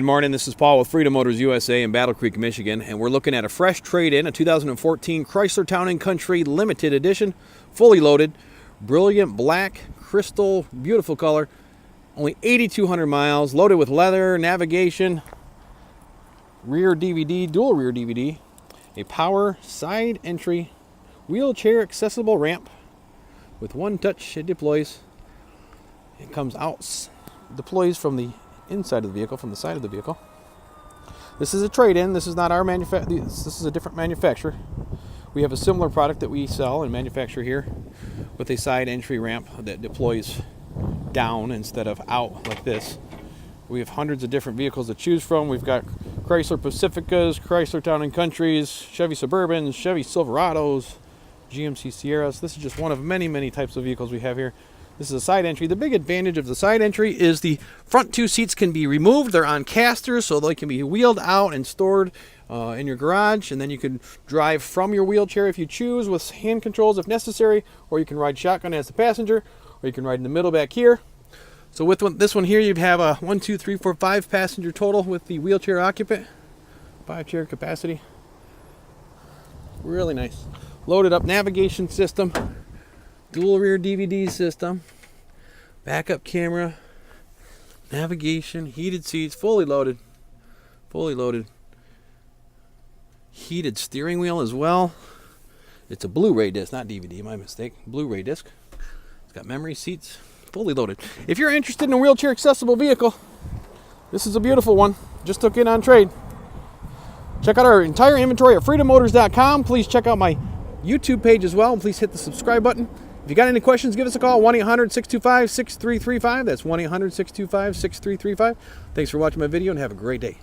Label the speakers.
Speaker 1: Good morning, this is Paul with Freedom Motors USA in Battle Creek, Michigan, and we're looking at a fresh trade-in, a 2014 Chrysler Town & Country Limited Edition, fully loaded, brilliant black, crystal, beautiful color, only 8,200 miles, loaded with leather, navigation, rear DVD, dual rear DVD, a power side entry, wheelchair accessible ramp. With one touch, it deploys. It comes out, deploys from the inside of the vehicle, from the side of the vehicle. This is a trade-in. This is not our manufacturer. This is a different manufacturer. We have a similar product that we sell and manufacture here with a side entry ramp that deploys down instead of out like this. We have hundreds of different vehicles to choose from. We've got Chrysler Pacificas, Chrysler Town & Countries, Chevy Suburbans, Chevy Silverados, GMC Sierras. This is just one of many, many types of vehicles we have here. This is a side entry. The big advantage of the side entry is the front two seats can be removed. They're on casters, so they can be wheeled out and stored in your garage, and then you can drive from your wheelchair if you choose with hand controls if necessary, or you can ride shotgun as the passenger, or you can ride in the middle back here. So with this one here, you'd have a 1, 2, 3, 4, 5 passenger total with the wheelchair occupant, 5 chair capacity. Really nice. Loaded up navigation system, dual rear DVD system, backup camera, navigation, heated seats, fully loaded, heated steering wheel as well. It's a Blu-ray disc, not DVD, my mistake. Blu-ray disc. It's got memory seats, fully loaded. If you're interested in a wheelchair accessible vehicle, this is a beautiful one. Just took in on trade. Check out our entire inventory at freedommotors.com. Please check out my YouTube page as well, and please hit the subscribe button. If you got any questions, give us a call, 1-800-625-6335. That's 1-800-625-6335. Thanks for watching my video, and have a great day.